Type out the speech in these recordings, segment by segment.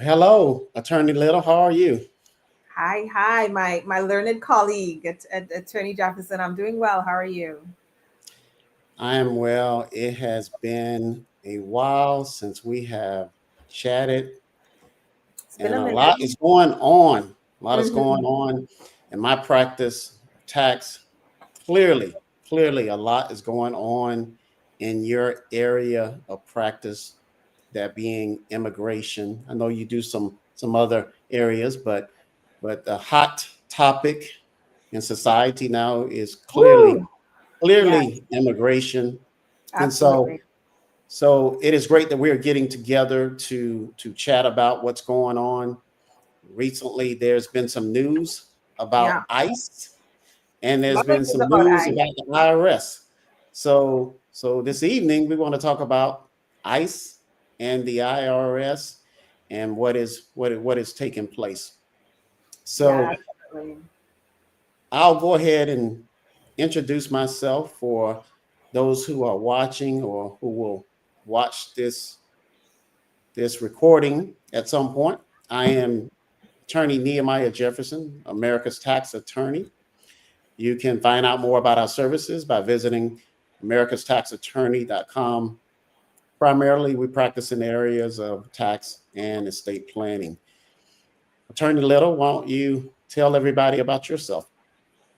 Hello, Attorney Little. How are you? Hi, my learned colleague at Attorney Jefferson. I'm doing well. How are you? I am well. It has been a while since we have chatted, It's been and a a minute. lot is going on. A lot is going Hmm. on in my practice. Tax clearly, a lot is going on in your area of practice. That being immigration. I know you do some other areas, but the hot topic in society now is clearly Woo! Yeah, clearly immigration. And so absolutely. so it is great that we're getting together to chat about what's going on. Recently there's been some news Yeah, about ICE, and a there's lot of been news some about news ICE. about the IRS. So this evening we want to talk about ICE and the IRS and what is taking place. Yeah, So absolutely. I'll go ahead and introduce myself for those who are watching or who will watch this recording at some point. I am Attorney Nehemiah Jefferson, America's tax attorney. You can find out more about our services by visiting americastaxattorney.com. Primarily, we practice in areas of tax and estate planning. Attorney Little, why don't you tell everybody about yourself?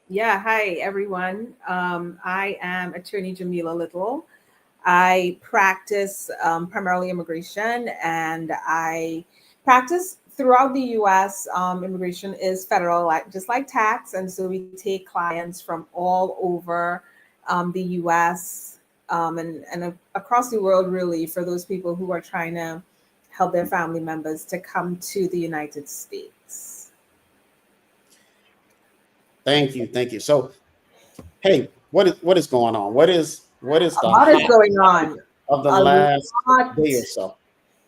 Yeah, hi everyone. I am Attorney Jamila Little. I practice primarily immigration, and I practice throughout the U.S. Immigration is federal, just like tax, and so we take clients from all over the U.S. And across the world, really, for those people who are trying to help their family members to come to the United States. Thank you. So, hey, what is going on? What is A the lot is hot going topic on. of the A last lot day or so?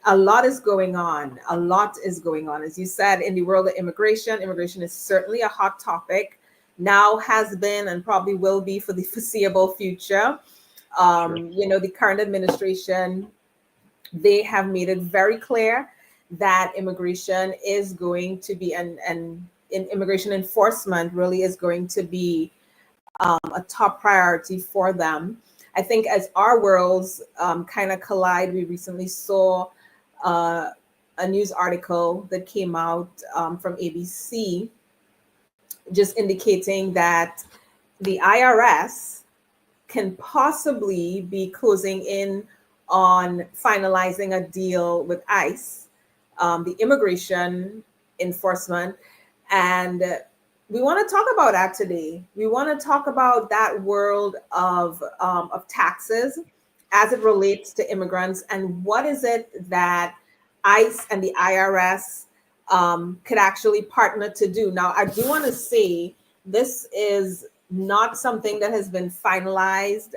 a lot is going on. A lot is going on. As you said, in the world of immigration, immigration is certainly a hot topic, now has been and probably will be for the foreseeable future. Sure. The current administration, they have made it very clear that immigration is going to be, and in immigration enforcement really is going to be a top priority for them. I think as our worlds kind of collide, we recently saw uh, a news article that came out from ABC just indicating that the IRS can possibly be closing in on finalizing a deal with ICE, the immigration enforcement. And we want to talk about that today. We want to talk about that world of taxes as it relates to immigrants, and what is it that ICE and the IRS could actually partner to do. Now, I do want to say this is not something that has been finalized.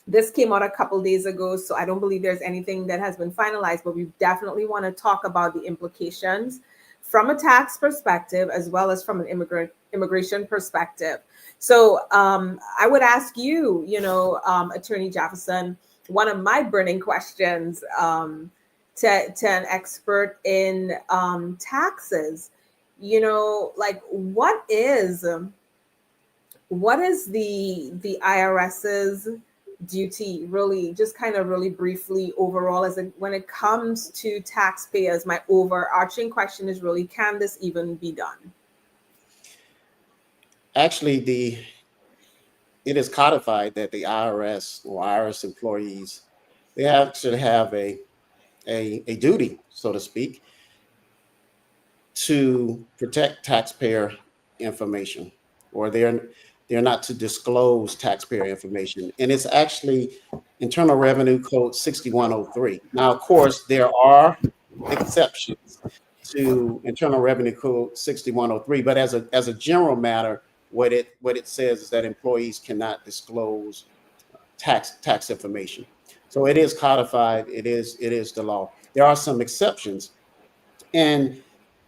This came out a couple days ago, so I don't believe there's anything that has been finalized, but we definitely want to talk about the implications from a tax perspective as well as from an immigration perspective. So I would ask you, Attorney Jefferson, one of my burning questions to an expert in taxes, like what is the IRS's duty, really, just kind of really briefly overall, as when it comes to taxpayers? My overarching question is really, can this even be done? Actually, the it is codified that the IRS or IRS employees they actually have a duty, so to speak, to protect taxpayer information, or they're not to disclose taxpayer information, and it's actually Internal Revenue Code 6103. Now, of course, there are exceptions to Internal Revenue Code 6103, but as a general matter, what it says is that employees cannot disclose tax information. So it is codified. It is the law. There are some exceptions, and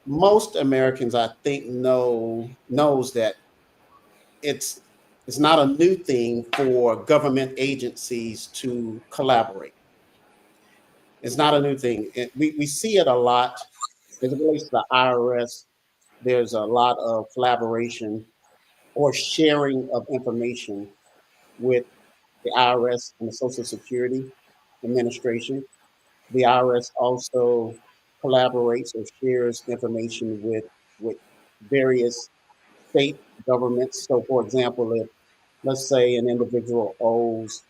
most Americans, I think, knows that it's it's not a new thing for government agencies to collaborate. It's not a new thing. We see it a lot as it relates to the IRS. There's a lot of collaboration or sharing of information with the IRS and the Social Security Administration. The IRS also collaborates or shares information with various state governments. So, for example, if let's say an individual owes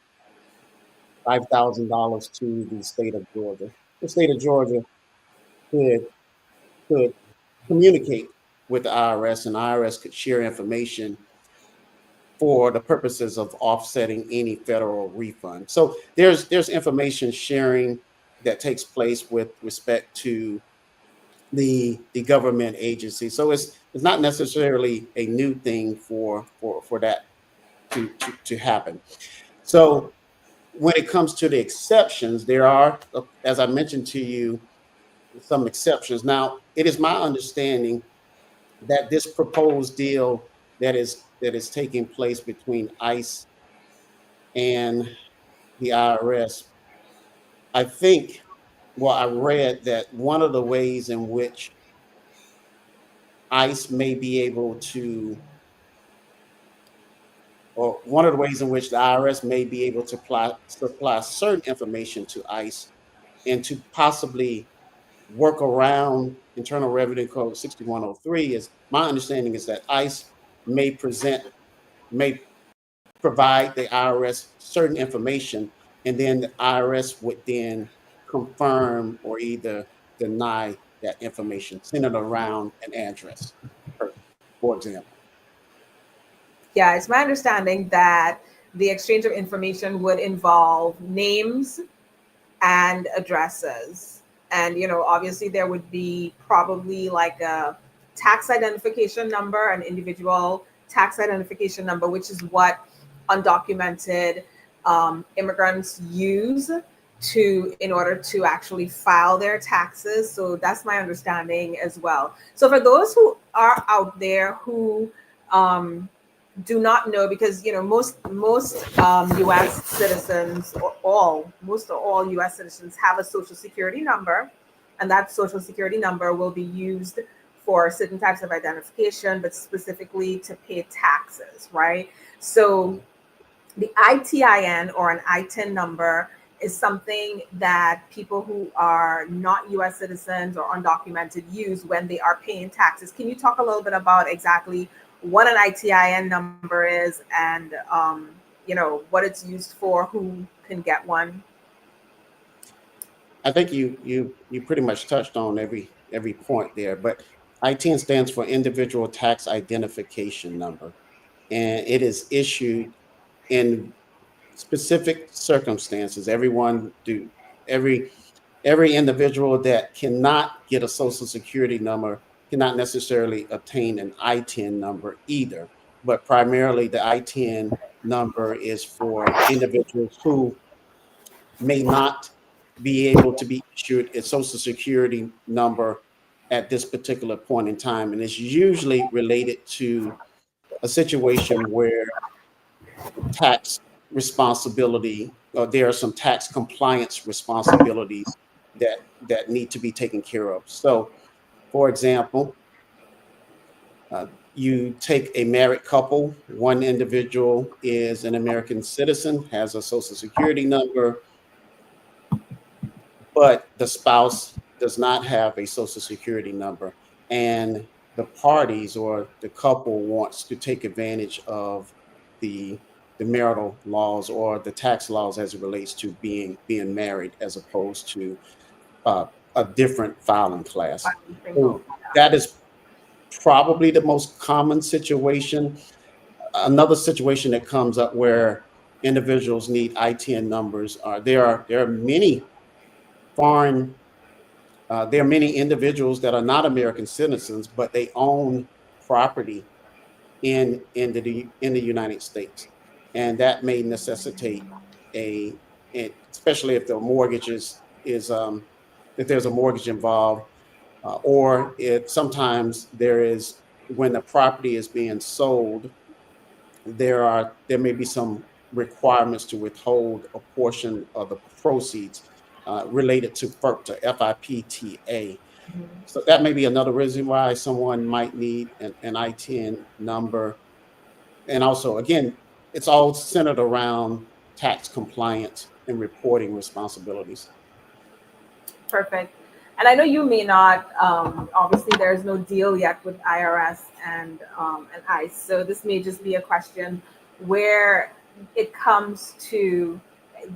$5,000 to the state of Georgia, the state of Georgia could could communicate with the IRS, and the IRS could share information for the purposes of offsetting any federal refund. So there's information sharing that takes place with respect to the government agency. So it's not necessarily a new thing for that to happen. So when it comes to the exceptions, there are, as I mentioned to you, some exceptions. Now, it is my understanding that this proposed deal that is taking place between ICE and the IRS, I think, well, I read that one of the ways in which ICE may be able to, or one of the ways in which the IRS may be able to supply certain information to ICE and to possibly work around Internal Revenue Code 6103 is my understanding is that ICE may present, may provide the IRS certain information, and then the IRS would then confirm or either deny that information, centered around an address, for example. Yeah, it's my understanding that the exchange of information would involve names and addresses. And, obviously there would be probably like a tax identification number, an individual tax identification number, which is what undocumented immigrants use in order to actually file their taxes. So that's my understanding as well. So for those who are out there who um, do not know, because most U.S. citizens, or all U.S. citizens have a social security number, and that social security number will be used for certain types of identification, but specifically to pay taxes, right? So the ITIN, or an ITIN number, is something that people who are not US citizens or undocumented use when they are paying taxes. Can you talk a little bit about exactly what an ITIN number is, and what it's used for, who can get one? I think you pretty much touched on every point there, but ITIN stands for Individual Tax Identification Number, and it is issued in specific circumstances. Every every individual that cannot get a social security number cannot necessarily obtain an ITIN number either. But primarily the ITIN number is for individuals who may not be able to be issued a social security number at this particular point in time. And it's usually related to a situation where tax responsibility, or there are some tax compliance responsibilities that need to be taken care of. So, for example, you take a married couple. One individual is an American citizen, has a social security number, but the spouse does not have a social security number, and the parties or the couple wants to take advantage of the the marital laws or the tax laws as it relates to being married as opposed to uh, a different filing class. So Single. that is probably the most common situation. Another situation that comes up where individuals need ITN numbers are there are many foreign there are many individuals that are not American citizens, but they own property in the United States, and that may necessitate a, especially if the mortgage is if there's a mortgage involved, or if sometimes there is when the property is being sold, there may be some requirements to withhold a portion of the proceeds. related to FIRPTA, FIPTA. Mhm. So that may be another reason why someone might need an ITIN number. And also, again, it's all centered around tax compliance and reporting responsibilities. Perfect. And I know you may not, obviously, there's no deal yet with IRS and ICE. So this may just be a question where it comes to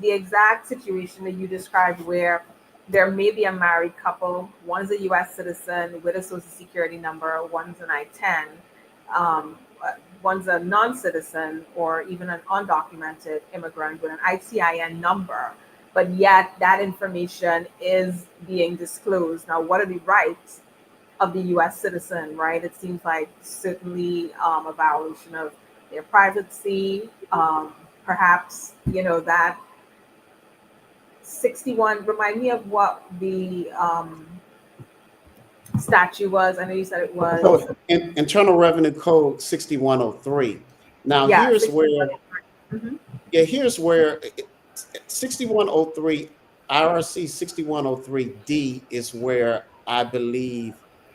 the exact situation that you described, where there may be a married couple, one's a US citizen with a social security number, one's an I-10, one's a non citizen or even an undocumented immigrant with an ITIN number, but yet that information is being disclosed. Now, what are the rights of the US citizen, right? It seems like certainly a violation of their privacy. Perhaps, that 61, remind me of what the statute was. I know you said it was, So Internal Revenue Code 6103. Now yeah, here's 61. where, Mhm. yeah, here's where 6103, IRC 6103D is where I believe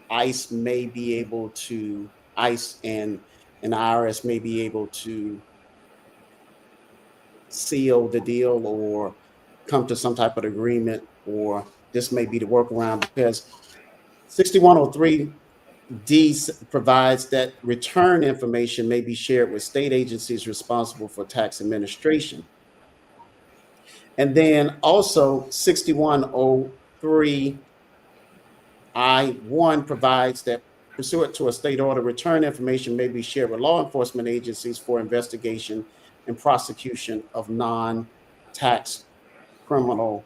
ICE may be able to, ICE and IRS may be able to seal the deal or come to some type of agreement, or this may be the workaround because 6103D provides that return information may be shared with state agencies responsible for tax administration. And then also 6103 I1 provides that pursuant to a state order, return information may be shared with law enforcement agencies for investigation and prosecution of non-tax criminal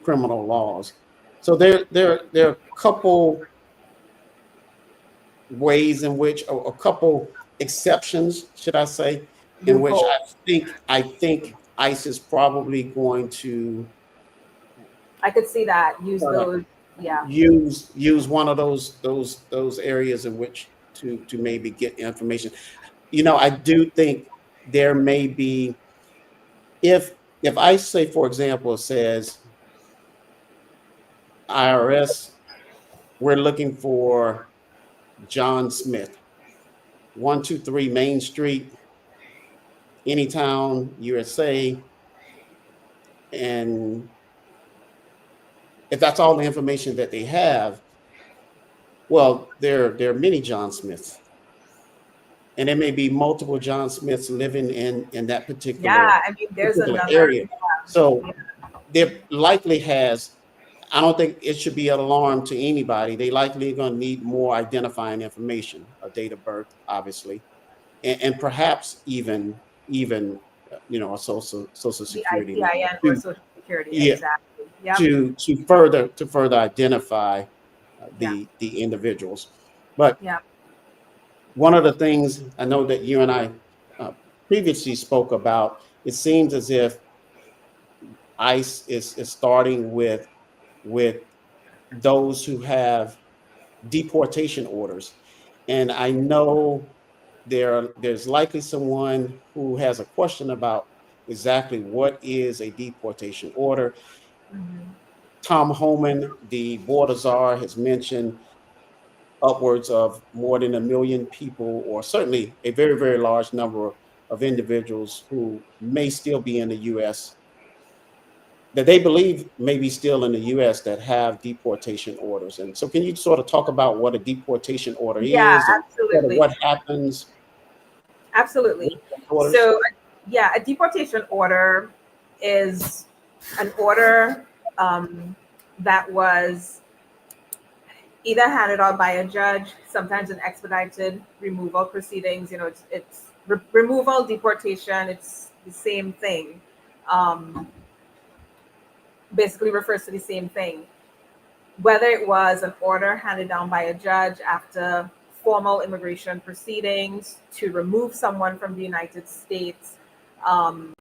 laws. So there are a couple ways in which, or a couple exceptions, should I say, in which Loophole. I think ICE is probably going to I could see that. Use uh, those. Yeah. use one of those areas in which to maybe get information. I do think there may be, if I say, for example, says IRS, we're looking for John Smith, 123 Main Street, Anytown, USA, and if that's all the information that they have, well, there are many John Smiths, and there may be multiple John Smiths living in that Yeah. I mean, there's particular another. area. Yeah. So there likely has. I don't think it should be an alarm to anybody. They likely are going to need more identifying information, a date of birth, obviously, and perhaps even a social The security number ITIN or to, Social Security. yeah, Exactly. Yep. to further identify Yeah. the individuals. But Yeah. one of the things I know that you and I uh, previously spoke about, it seems as if ICE is starting with those who have deportation orders. And I know there's likely someone who has a question about exactly what is a deportation order. Mhm. Tom Homan, the border czar, has mentioned upwards of more than 1 million people, or certainly a very, very large number of individuals who may still be in the US, that they believe may be still in the US, that have deportation orders. And so, can you sort of talk about what a deportation order Yeah, is and sort of absolutely. what happens with Absolutely. those orders? So, yeah, a deportation order is an order that was either handed out by a judge, sometimes in expedited removal proceedings. It's removal, deportation, it's the same thing. Um, Basically refers to the same thing. Whether it was an order handed down by a judge after formal immigration proceedings to remove someone from the United States, um,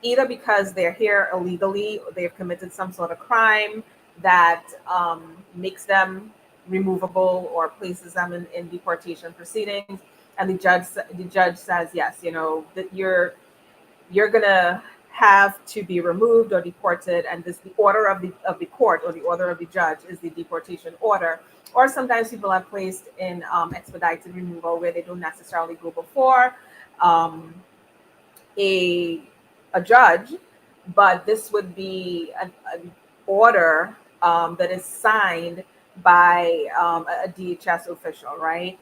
either because they're here illegally or they've committed some sort of crime that makes them removable or places them in deportation proceedings, and the judge says yes, that you're gonna have to be removed or deported, and this the order of the court or the order of the judge is the deportation order. Or sometimes people are placed in expedited removal where they don't necessarily go before um, a a judge, but this would be an order that is signed by a DHS official, right?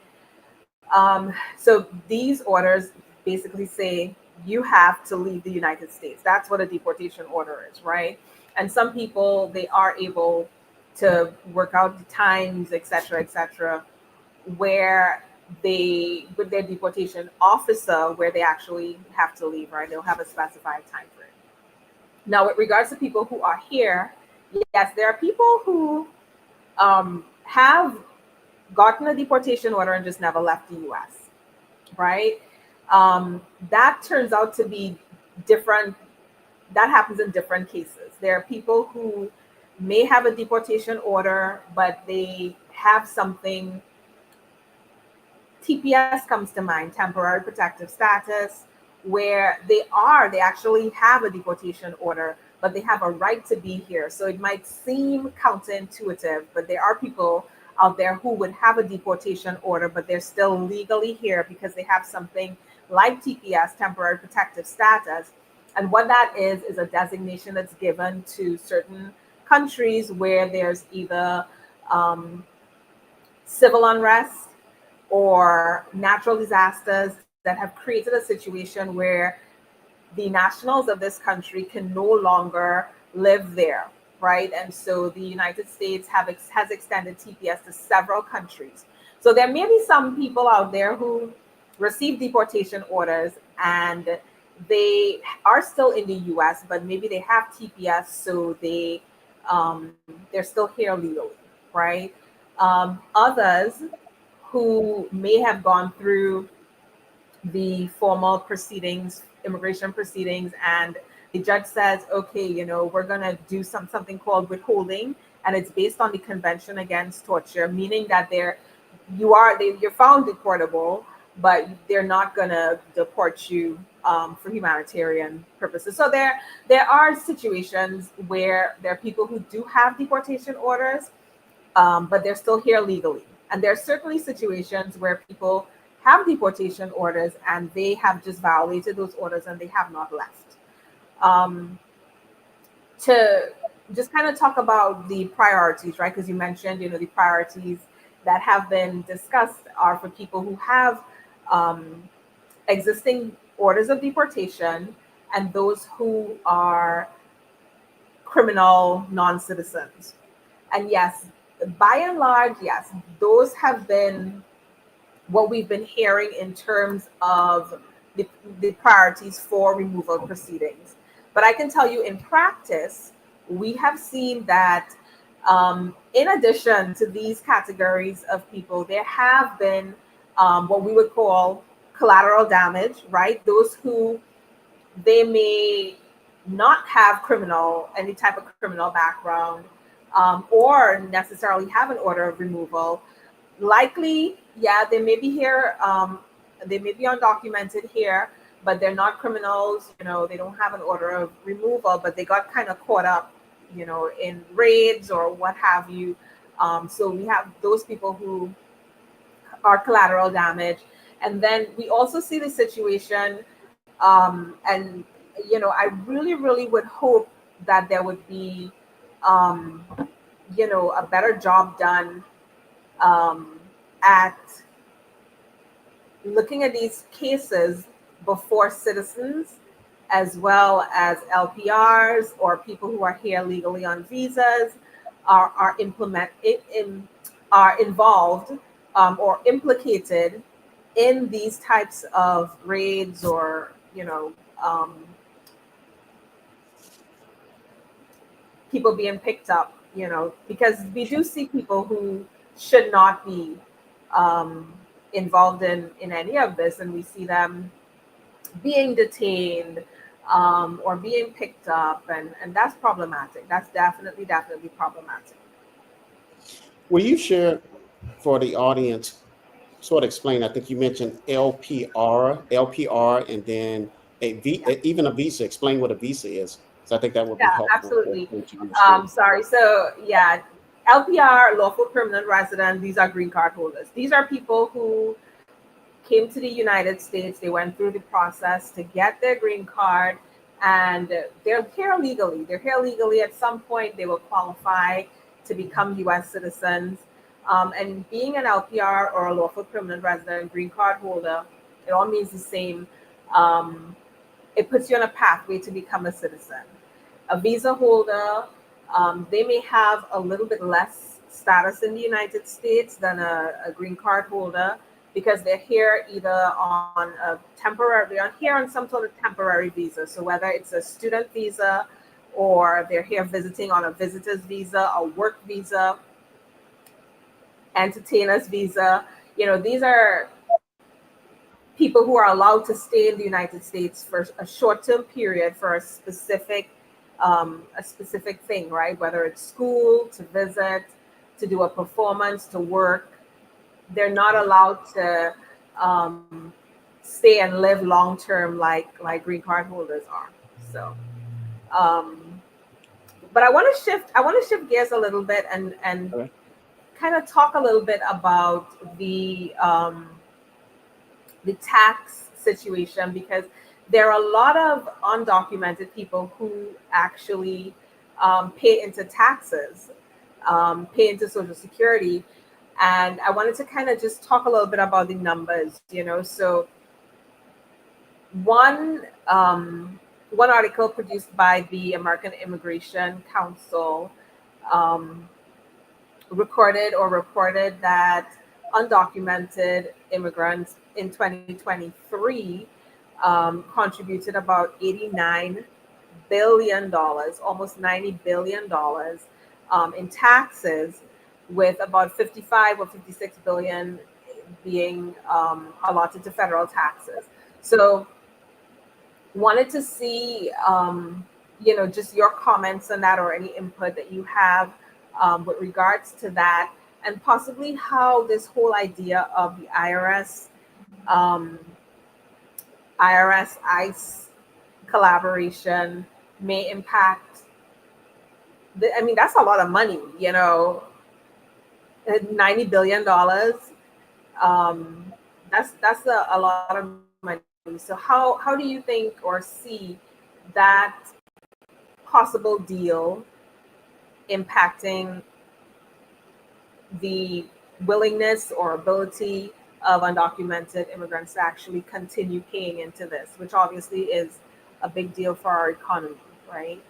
So these orders basically say you have to leave the United States. That's what a deportation order is, right? And some people they are able to work out the times, et cetera, where they with their deportation officer where they actually have to leave, right? They'll have a specified time frame. Now, with regards to people who are here, yes, there are people who have gotten a deportation order and just never left the US, right? That turns out to be different. That happens in different cases. There are people who may have a deportation order, but they have something. TPS comes to mind, temporary protective status, where they actually have a deportation order, but they have a right to be here. So it might seem counterintuitive, but there are people out there who would have a deportation order, but they're still legally here because they have something like TPS, temporary protective status. And what that is a designation that's given to certain countries where there's either civil unrest or natural disasters that have created a situation where the nationals of this country can no longer live there, right? And so the United States has extended TPS to several countries. So there may be some people out there who receive deportation orders and they are still in the US, but maybe they have TPS, so they're still here legally, right? Others who may have gone through the formal proceedings, immigration proceedings, and the judge says, okay, we're gonna do something called withholding, and it's based on the Convention Against Torture, meaning that you're found deportable, but they're not gonna deport you for humanitarian purposes. So there are situations where there are people who do have deportation orders, but they're still here legally. And there are certainly situations where people have deportation orders and they have just violated those orders and they have not left. Um, to just kind of talk about the priorities, right? Because you mentioned, the priorities that have been discussed are for people who have um, existing orders of deportation and those who are criminal non-citizens. And yes, by and large, yes, those have been what we've been hearing in terms of the priorities for removal proceedings. But I can tell you in practice, we have seen that in addition to these categories of people, there have been what we would call collateral damage, right? Those who they may not have any type of criminal background, or necessarily have an order of removal. Likely, yeah, they may be here, they may be undocumented here, but they're not criminals. They don't have an order of removal, but they got kind of caught up, in raids or what have you. So we have those people who are collateral damage. And then we also see the situation, and I really, really would hope that there would be, um, a better job done um, at looking at these cases before citizens, as well as LPRs or people who are here legally on visas, are involved or implicated in these types of raids or um, people being picked up, because we do see people who should not be um, involved in any of this, and we see them being detained or being picked up, and that's problematic. That's definitely problematic. Will you share for the audience, sort of explain? I think you mentioned LPR, and then even a visa. Explain what a visa is. So I think that would Yeah, be helpful for absolutely. them to understand. Sorry. So yeah, LPR, lawful permanent resident. These are green card holders. These are people who came to the United States. They went through the process to get their green card, and they're here legally. They're here legally. At some point, they will qualify to become U.S. citizens. And being an LPR or a lawful permanent resident, green card holder, it all means the same. Um, it puts you on a pathway to become a citizen. A visa holder, they may have a little bit less status in the United States than a green card holder because they're here either on a temporary, they're here on some sort of temporary visa. So whether it's a student visa or they're here visiting on a visitor's visa, a work visa, entertainer's visa, these are people who are allowed to stay in the United States for a short-term period for a specific thing, right? Whether it's school, to visit, to do a performance, to work. They're not allowed to um, stay and live long term like green card holders are. So, um, but I want to shift gears a little bit and Okay. kind of talk a little bit about the tax situation because there are a lot of undocumented people who actually pay into taxes, pay into Social Security. And I wanted to kind of just talk a little bit about the numbers, So one one article produced by the American Immigration Council um, recorded or reported that undocumented immigrants in 2023 contributed about $89 billion, almost $90 billion in taxes, with about 55 or 56 billion being allotted to federal taxes. So wanted to see just your comments on that or any input that you have with regards to that, and possibly how this whole idea of the um, IRS ICE collaboration may impact I mean, that's a lot of money, $90 billion. um, that's a lot of money. So how do you think or see that possible deal impacting the willingness or ability of undocumented immigrants to actually continue paying into this, which obviously is a big deal for our economy, right?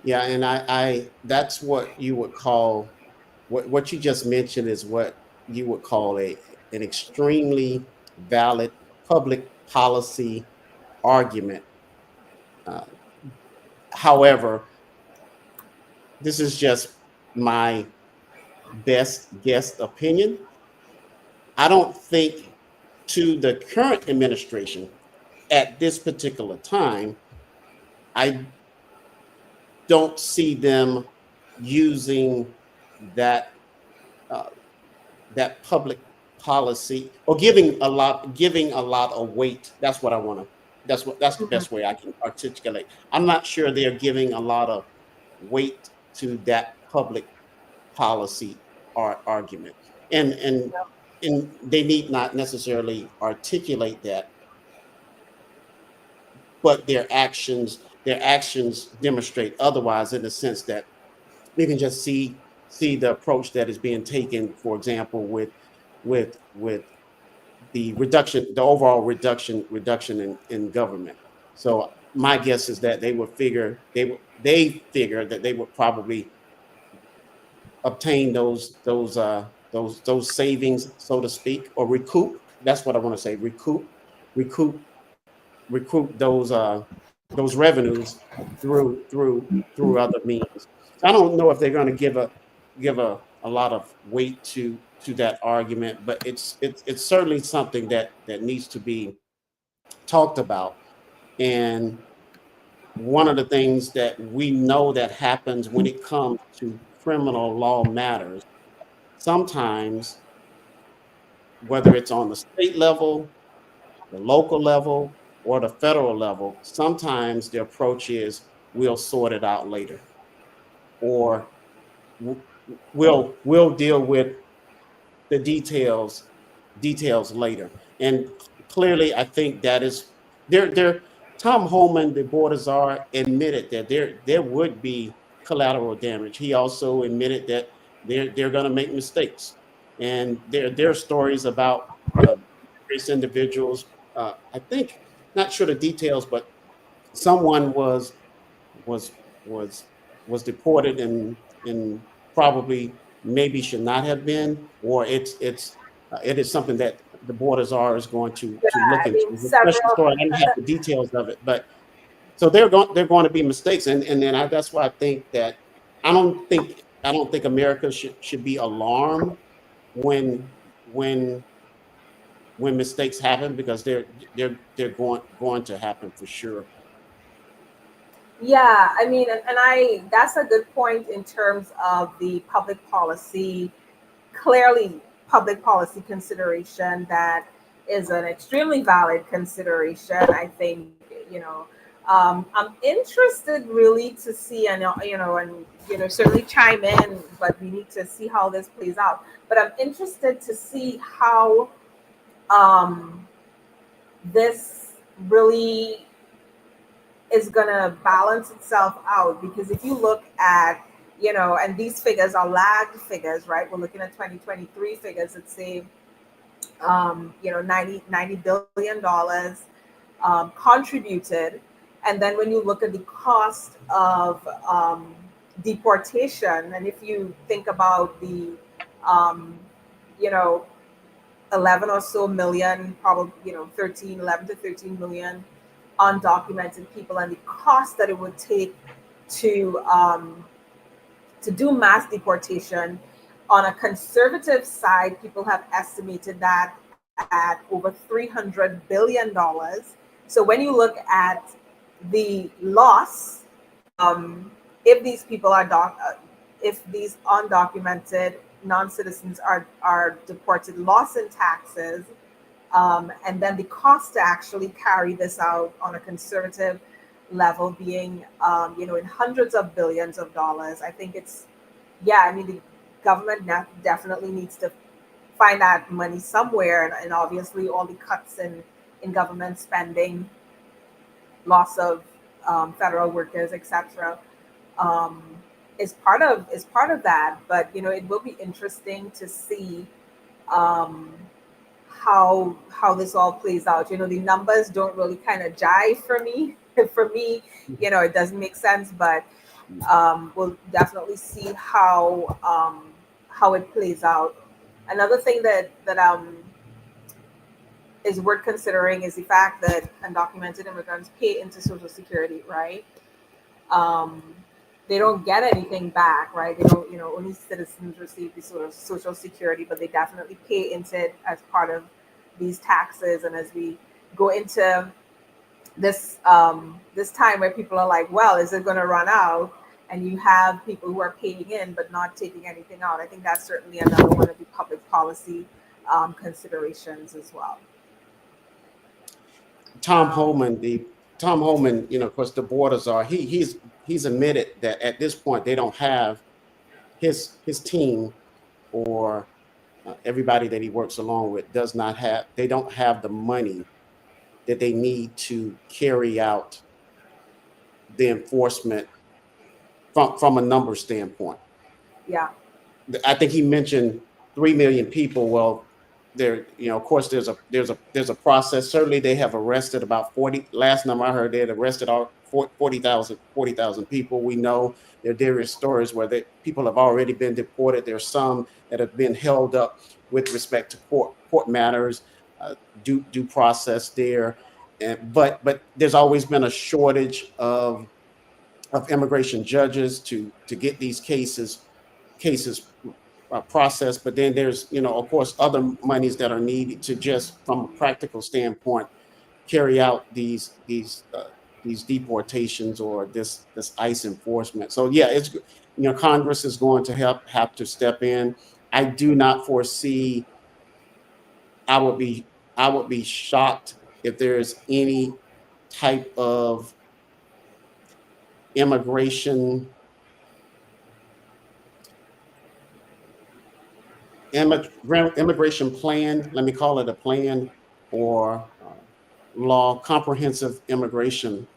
Yeah, and I that's what you would call what you just mentioned is what you would call an extremely valid public policy argument. Uh, However, this is just my best guess opinion. I don't think to the current administration at this particular time, I don't see them using that uh, that public policy or giving a lot of weight. That's what I want to. That's the Mhm. best way I can articulate. I'm not sure they're giving a lot of weight to that public policy argument, and and and they need not necessarily articulate that, but their actions demonstrate otherwise in the sense that you can just see the approach that is being taken, for example, with the overall reduction in government. So my guess is that they figure that they would probably obtain those savings, so to speak, or recoup. That's what I want to say. Recoup recoup those revenues through other means. So I don't know if they're going to give a lot of weight to that argument, but it's certainly something that needs to be talked about. And one of the things that we know that happens when it comes to criminal law matters, sometimes whether it's on the state level, the local level, or the federal level, sometimes the approach is we'll sort it out later, or we'll deal with the details later. And clearly, I think that is there. Tom Homan, the board czar, admitted that there would be collateral damage. He also admitted that they're going to make mistakes, and there are stories about various individuals. I think, not sure the details, but someone was was was deported and probably maybe should not have been, or it is something that the borders are is going Yeah, to look I into. mean, It's a special several. story. I don't have the details of it, but so they're going to be mistakes, and then that's why I think that I don't think America should be alarmed when when when mistakes happen, because they're going to happen for sure. Yeah, I mean, and I that's a good point in terms of the public policy, clearly public policy consideration that is an extremely valid consideration. I think, I'm interested really to see, and certainly chime in, but we need to see how this plays out. But I'm interested to see how um, this really is going to balance itself out, because if you look at, and these figures are lagged figures, right? We're looking at 2023 figures that say 90 billion dollars contributed. And then when you look at the cost of deportation, and if you think about the um, you know 11 or so million, probably 13, 11 to 13 million undocumented people, and the cost that it would take to do mass deportation. On a conservative side, people have estimated that at over $300 billion. So when you look at the loss, if these people are if these undocumented non-citizens are deported, loss in taxes, and then the cost to actually carry this out on a conservative level being, in hundreds of billions of dollars. I think it's, yeah, I mean, the government definitely needs to find that money somewhere. And obviously all the cuts in government spending, loss of federal workers, etc., um, is part of that. But it will be interesting to see um, how this all plays out. The numbers don't really kind of jive for me. For me, it doesn't make sense. But we'll definitely see how it plays out. Another thing that is worth considering is the fact that undocumented immigrants pay into Social Security, right? um, they don't get anything back, right? They don't, only citizens receive the sort of Social Security, but they definitely pay into it as part of these taxes. And as we go into this time where people are like, well, is it going to run out? And you have people who are paying in but not taking anything out. I think that's certainly another one of the public policy considerations as well. Tom Homan, Tom Homan, of course, the borders are. He's admitted that at this point they don't have his team, or everybody that he works along with does not have. They don't have the money that they need to carry out the enforcement from a number standpoint. Yeah. I think he mentioned 3 million people. Well, there, of course, there's a process. Certainly, they have arrested about 40. Last number I heard, they had arrested all 40,000 people. We know there are various stories where people have already been deported. There's some that have been held up with respect to court matters, due process there. But there's always been a shortage of immigration judges to get these cases process. But then there's, of course, other monies that are needed to, just from a practical standpoint, carry out these deportations, or this ICE enforcement. So yeah, Congress is going to have to step in. I do not foresee. I would be I would be shocked if there's any. type of immigration immigration plan, let me call it a plan, or law, comprehensive immigration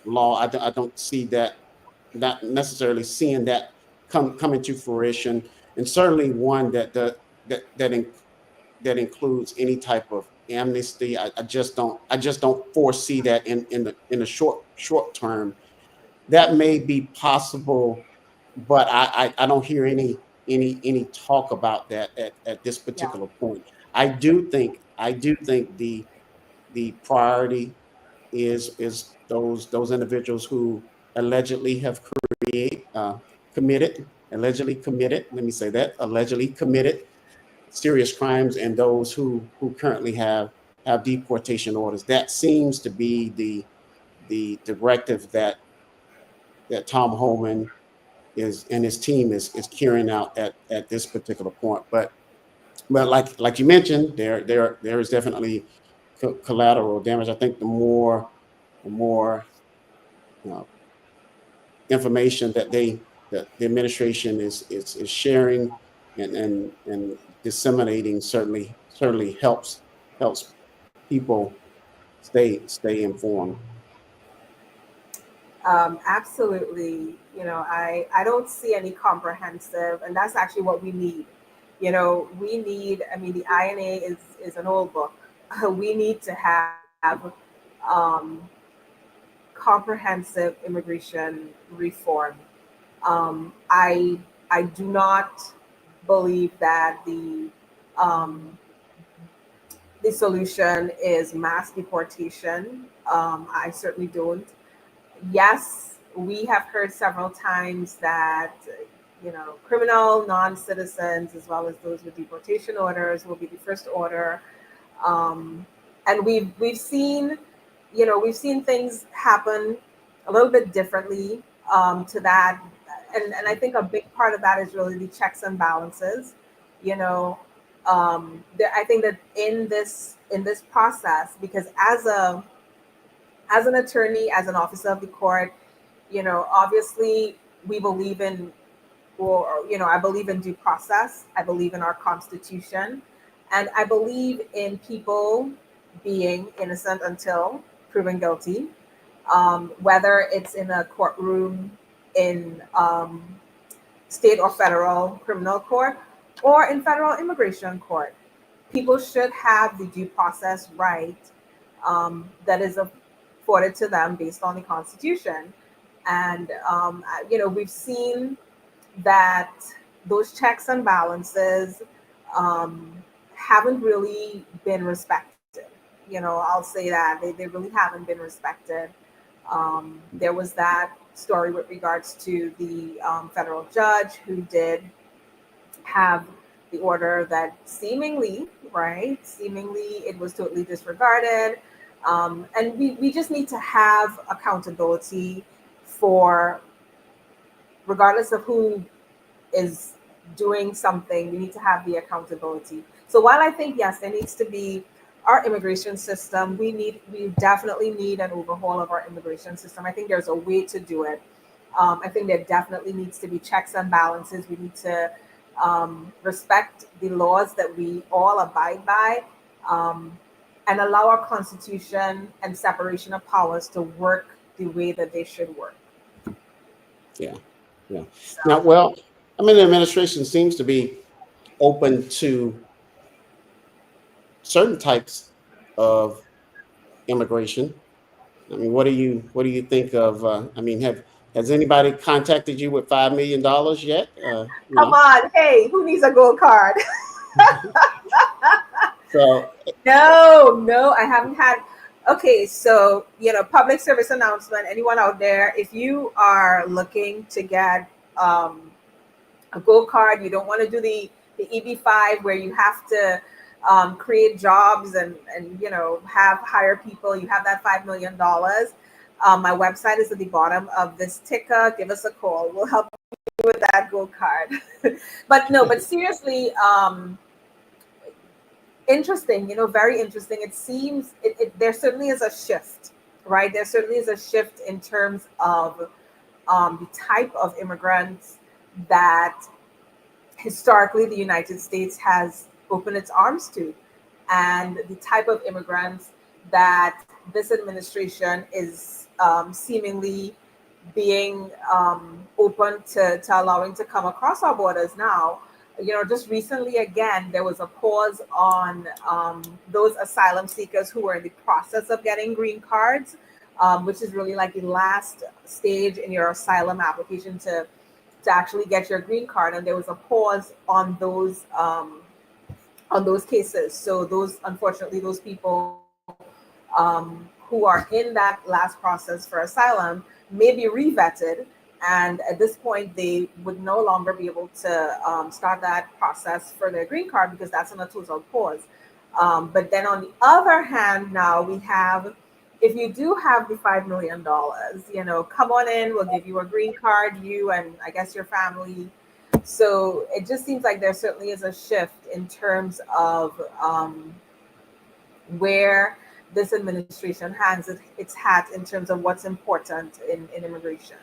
law. I don't see that, not necessarily seeing that come into fruition, and certainly one that includes any type of amnesty. I just don't foresee that in the short term. That may be possible, but I don't hear any talk about that at this Yeah. particular point. I do think the priority is those individuals who allegedly have committed, allegedly committed, let me say that, allegedly committed serious crimes, and those who currently have deportation orders. That seems to be the directive that Tom Homan is and his team is carrying out at this particular point. But like you mentioned, there is definitely collateral damage. I think the more uh, information that the administration is sharing and disseminating certainly helps people stay informed. Absolutely. I don't see any comprehensive, and that's actually what we need. We need, I mean, the INA is an old book. We need to have um, comprehensive immigration reform. I do not believe that the solution is mass deportation. I certainly don't. Yes, we have heard several times that criminal non-citizens as well as those with deportation orders will be the first order, um, and we've seen we've seen things happen a little bit differently to that, and I think a big part of that is really the checks and balances. You know, I think that in this process, because as an attorney, as an officer of the court, obviously we believe in, or I believe in due process. I believe in our Constitution, and I believe in people being innocent until proven guilty, whether it's in a courtroom in state or federal criminal court or in federal immigration court. People should have the due process right that is afforded to them based on the Constitution. And, we've seen that those checks and balances um, haven't really been respected. I'll say that they really haven't been respected. There was that story with regards to the federal judge who did have the order that seemingly it was totally disregarded. And we just need to have accountability for, regardless of who is doing something, we need to have the accountability. So while I think, yes, there needs to be our immigration system, we definitely need an overhaul of our immigration system. I think there's a way to do it. I think there definitely needs to be checks and balances. We need to respect the laws that we all abide by, um, and allow our Constitution and separation of powers to work the way that they should work. Yeah, yeah. Now, So, well, I mean, the administration seems to be open to certain types of immigration. I mean, what do you think of? I mean, have has anybody contacted you with $5 million yet? come on, hey, who needs a gold card? So No, no, I haven't had. Okay, so public service announcement. Anyone out there, if you are looking to get a gold card, you don't want to do the EB-5 where you have to create jobs and have hire people. You have that $5 million. My website is at the bottom of this ticker. Give us a call. We'll help you with that gold card. But no, but seriously. Interesting, very interesting. It seems there certainly is a shift. right? There certainly is a shift in terms of the type of immigrants that historically the United States has opened its arms to, and the type of immigrants that this administration is seemingly being open to allowing to come across our borders now. You know, just recently, again, there was a pause on those asylum seekers who were in the process of getting green cards, which is really like the last stage in your asylum application to actually get your green card. And there was a pause on those cases. So those, unfortunately, those people who are in that last process for asylum may be revetted, and at this point they would no longer be able to start that process for their green card because that's on a total pause. But then on the other hand, now we have, if you do have the $5 million, you know, come on in, we'll give you a green card, you and I guess your family. So it just seems like there certainly is a shift in terms of where this administration hangs its hat in terms of what's important in immigration.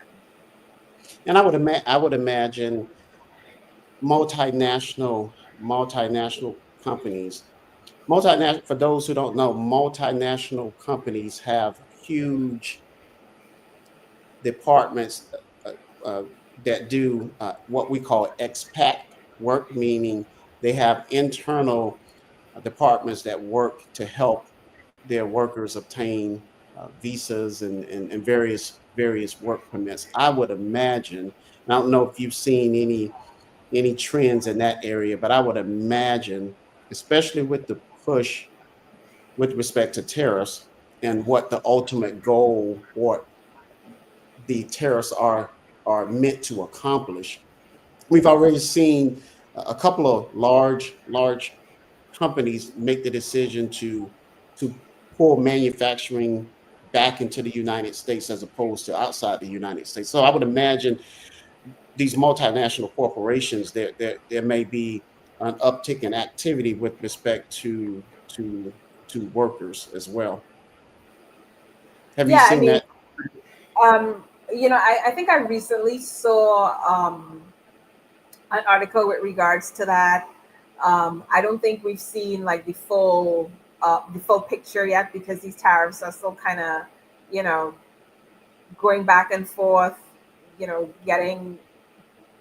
And I would imagine multinational companies. Multinational, for those who don't know, multinational companies have huge departments uh, that do what we call expat work, meaning they have internal departments that work to help their workers obtain visas and various work permits. I would imagine, and I don't know if you've seen any trends in that area, but I would imagine, especially with the push with respect to tariffs and what the ultimate goal or the tariffs are meant to accomplish. We've already seen a couple of large companies make the decision to pull manufacturing back into the United States as opposed to outside the United States. So I would imagine these multinational corporations, there may be an uptick in activity with respect to workers as well. Have you Yeah, I seen mean, that? you know, I think I recently saw an article with regards to that. I don't think we've seen like the full picture yet because these tariffs are still kind of, you know, going back and forth, you know, getting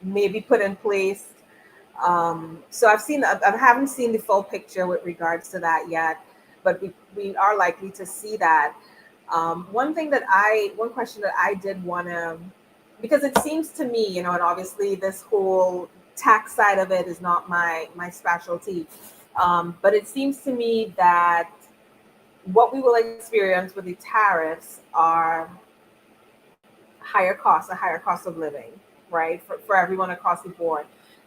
maybe put in place. So I haven't seen the full picture with regards to that yet, but we are likely to see that. One question that I did want to, because it seems to me, you know, and obviously this whole tax side of it is not my specialty, but it seems to me that what we will experience with the tariffs are a higher cost of living, right, for everyone across the board.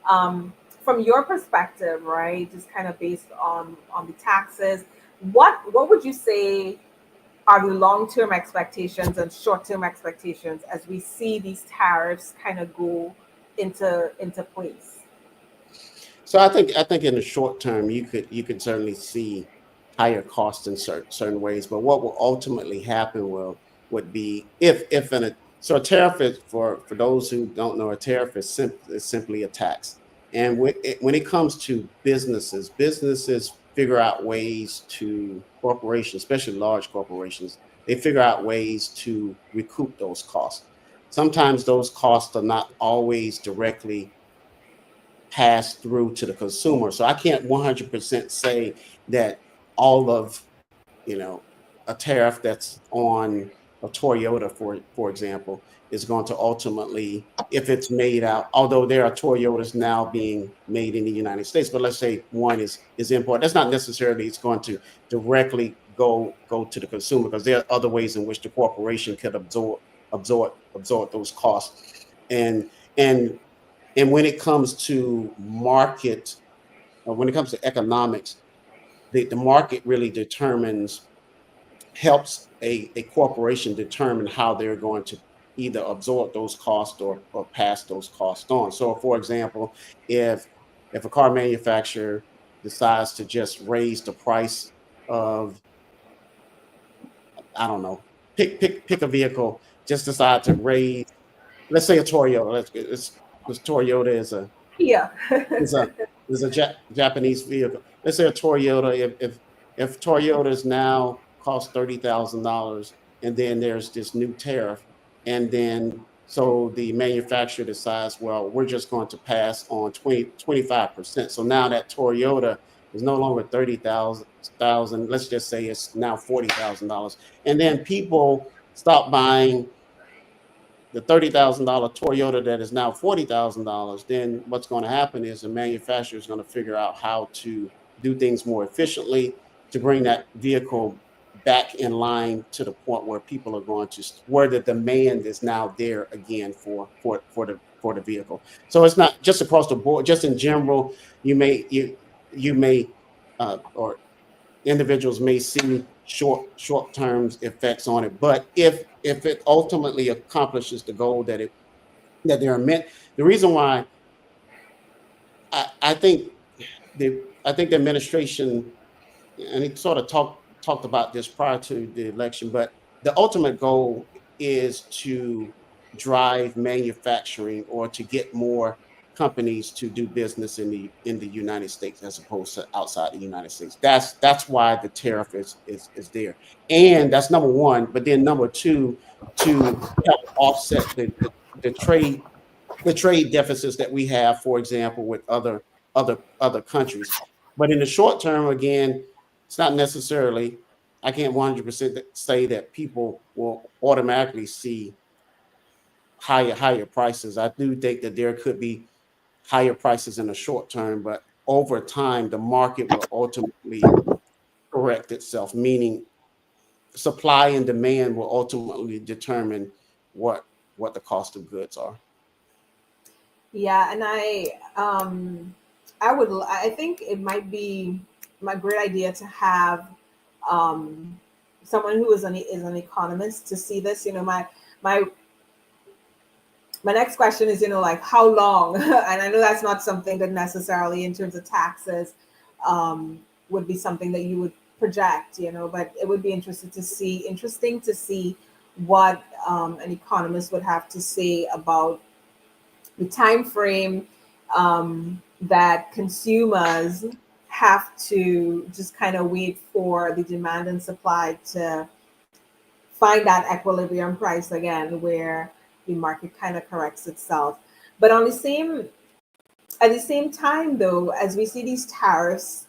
Um, from your perspective, right, just kind of based on the taxes, what would you say are the long term expectations and short term expectations as we see these tariffs kind of go into place? So I think in the short term you could certainly see higher costs in certain ways, but what will ultimately happen will would be if an so a tariff is for those who don't know, a tariff is simply a tax. And when it comes to businesses figure out ways to corporations, especially large corporations, they figure out ways to recoup those costs. Sometimes those costs are not always directly pass through to the consumer. So I can't 100% say that all of, you know, a tariff that's on a Toyota, for example, is going to ultimately, if it's made out, although there are Toyotas now being made in the United States, but let's say one is imported, that's not necessarily it's going to directly go to the consumer because there are other ways in which the corporation could absorb those costs. And and and when it comes to market, or when it comes to economics, the market really helps a corporation determine how they're going to either absorb those costs or pass those costs on. So, for example, if if a car manufacturer decides to just raise the price of, I don't know, pick a vehicle, just decide to raise, let's say a Toyota. This Toyota Yeah. is a Japanese vehicle. Let's say a Toyota. If Toyotas now cost $30,000, and then there's this new tariff, and then so the manufacturer decides, well, we're just going to pass on 25%. So now that Toyota is no longer 30,000. Let's just say it's now $40,000, and then people stop buying the $30,000 Toyota that is now $40,000, then what's going to happen is the manufacturer is going to figure out how to do things more efficiently to bring that vehicle back in line to the point where people are going to where the demand is now there again for the vehicle. So it's not just across the board, just in general. You may or individuals may see short term effects on it, but if it ultimately accomplishes the goal that they're meant, the reason why I think the administration, and he sort of talked about this prior to the election, but the ultimate goal is to drive manufacturing or to get more companies to do business in the United States as opposed to outside the United States. That's why the tariff is there, and that's number one. But then number two, to help offset the trade the trade deficits that we have, for example, with other countries. But in the short term, again, it's not necessarily. I can't 100% say that people will automatically see higher prices. I do think that there could be higher prices in the short term, but over time, the market will ultimately correct itself. Meaning, supply and demand will ultimately determine what what the cost of goods are. Yeah, and I think it might be my great idea to have um someone who is an economist to see this. My my next question is, like how long? And I know that's not something that necessarily in terms of taxes would be something that you would project, but it would be interesting to see what an economist would have to say about the time frame that consumers have to just kind of wait for the demand and supply to find that equilibrium price again where the market kind of corrects itself. But at the same time though, as we see these tariffs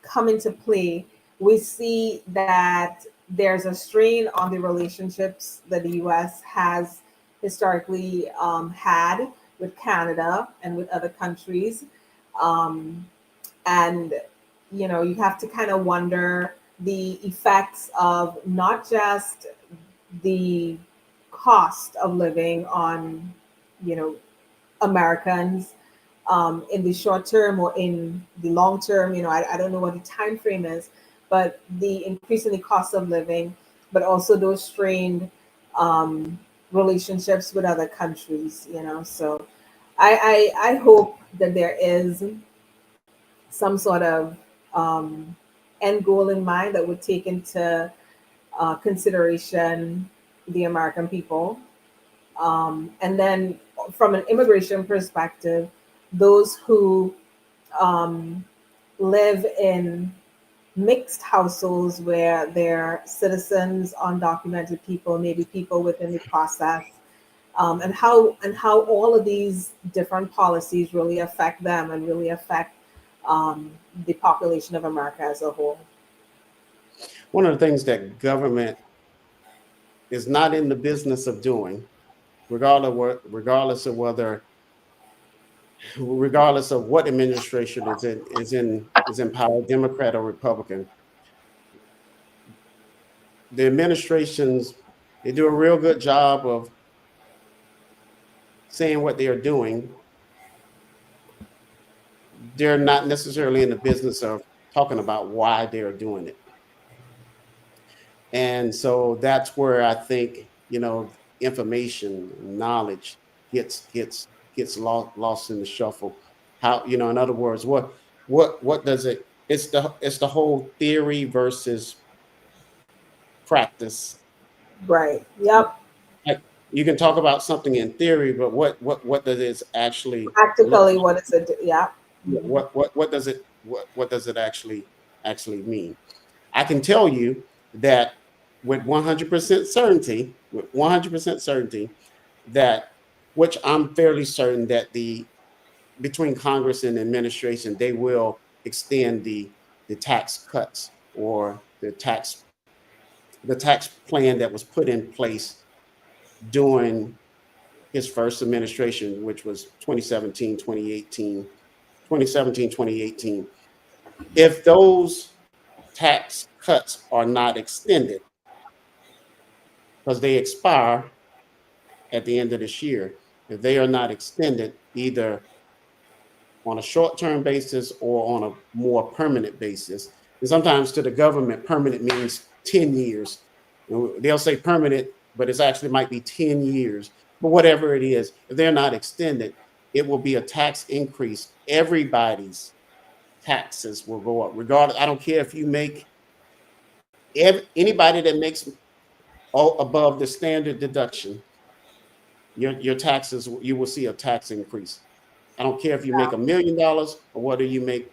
come into play, we see that there's a strain on the relationships that the US has historically had with Canada and with other countries. Um, and, you have to kind of wonder the effects of not just the cost of living on, you know, Americans in the short term or in the long term. I don't know what the time frame is, but the increase in the cost of living, but also those strained relationships with other countries. So I hope that there is some sort of um, end goal in mind that would take into consideration the American people. And then from an immigration perspective, those who um, live in mixed households where they're citizens, undocumented people, maybe people within the process, and how all of these different policies really affect them and really affect the population of America as a whole. One of the things that government is not in the business of doing, regardless of what administration is in power, Democrat or Republican, the administrations, they do a real good job of saying what they are doing. They're not necessarily in the business of talking about why they're doing it. And so that's where I think, information, knowledge gets lost in the shuffle. How, in other words, what does it? It's the whole theory versus practice Right. Yep. Like, you can talk about something in theory, but what does it actually look Practically, like? what is it? Yeah. Mhm. What does it what does it actually mean? I can tell you that with 100% certainty, that which I'm fairly certain that the between Congress and administration, they will extend the tax cuts or the tax plan that was put in place during his first administration, which was 2017, 2018. If those tax cuts are not extended, because they expire at the end of this year, if they are not extended either on a short-term basis or on a more permanent basis, and sometimes to the government, permanent means 10 years. They'll say permanent, but it actually might be 10 years. But whatever it is, if they're not extended, it will be a tax increase. Everybody's taxes will go up. Regardless, I don't care if you make anybody that makes all above the standard deduction, your taxes, you will see a tax increase. I don't care if you make $1 million or whether you make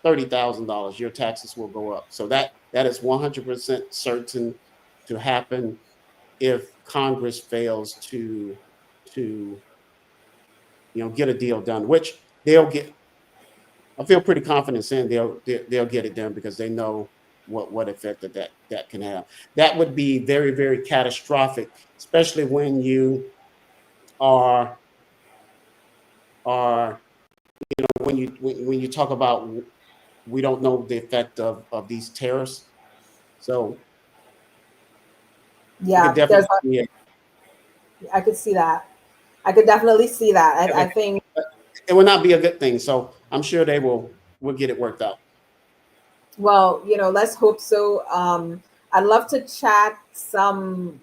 $30,000, your taxes will go up. So that is 100% certain to happen if Congress fails to get a deal done, which they'll get. I feel pretty confident saying they'll get it done because they know what effect that can have. That would be very, very catastrophic, especially when you are are when you talk about we don't know the effect of these tariffs. So it could Yeah. definitely be I could see that. I could definitely see that. I think, it will not be a good thing. So I'm sure they will get it worked out. well, let's hope so. I'd love to chat some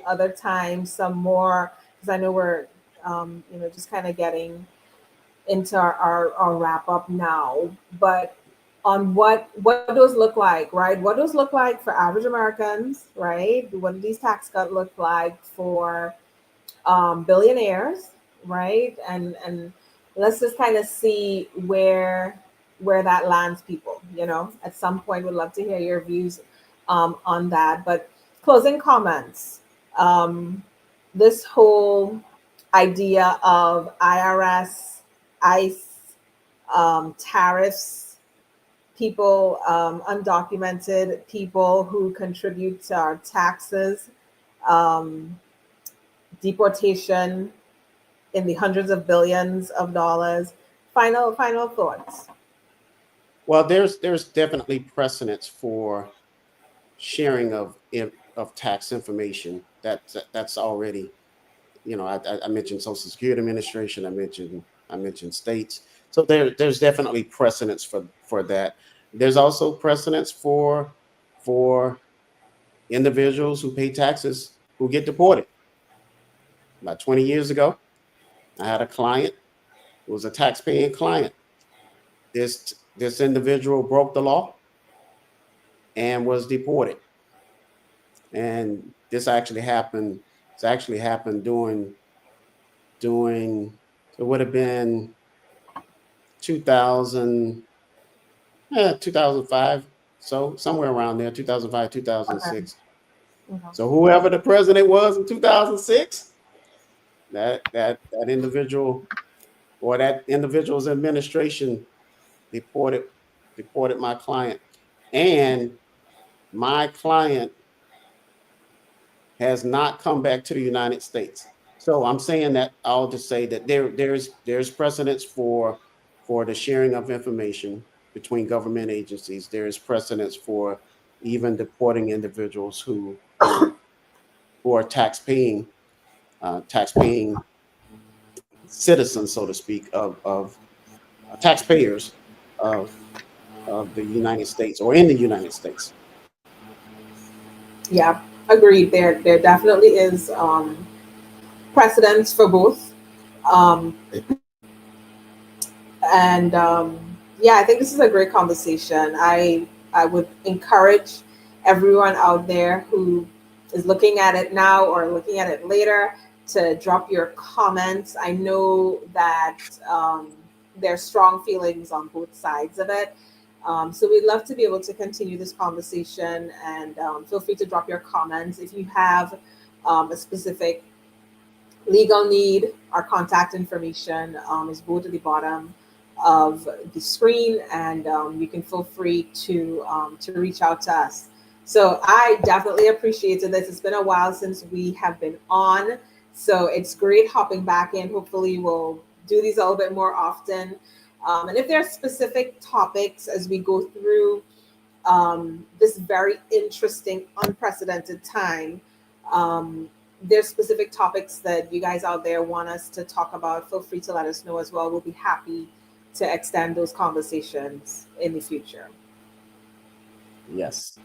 other time, some more, because I know we're, just kind of getting into our wrap up now. But on what those look like, right? What those look like for average Americans, right? What do these tax cuts look like for billionaires, right? And let's just kind of see where that lands people. At some point, would love to hear your views on that. But closing comments. Um, this whole idea of IRS, ICE, tariffs, people, undocumented people who contribute to our taxes, um, deportation in the hundreds of billions of dollars. Final thoughts. Well, there's definitely precedence for sharing of tax information. That's already, I mentioned Social Security Administration. I mentioned states. So there's definitely precedence for that. There's also precedence for individuals who pay taxes who get deported. About 20 years ago, I had a client who was a tax-paying client. This individual broke the law and was deported. And this actually happened. It's actually happened during it would have been 2000 2005, so somewhere around there, 2005, Okay. 2006. Okay. So whoever the president was in 2006, that individual or that individual's administration deported deported my client, and my client has not come back to the United States. So I'm saying that I'll just say that there's precedence for the sharing of information between government agencies. There is precedence for even deporting individuals who are tax paying citizens, so to speak, of taxpayers of of the United States or in the United States. Yeah, agreed. There definitely is precedence for both. Um, and yeah, I think this is a great conversation. I would encourage everyone out there who is looking at it now or looking at it later to drop your comments. I know that there's strong feelings on both sides of it. So we'd love to be able to continue this conversation, and feel free to drop your comments if you have a specific legal need. Our contact information is both at the bottom of the screen, and you can feel free to reach out to us. So I definitely appreciated this. It's been a while since we have been on, so it's great hopping back in. Hopefully, we'll do these a little bit more often. And if there are specific topics as we go through this very interesting, unprecedented time, there's specific topics that you guys out there want us to talk about, feel free to let us know as well. We'll be happy to extend those conversations in the future. Yes,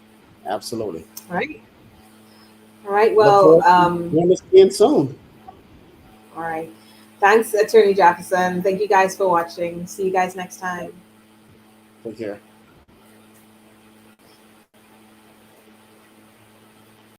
absolutely. All right. All right. Look Well, forward to doing this again soon. all right. Thanks, Attorney Jefferson. Thank you guys for watching. See you guys next time. Take care.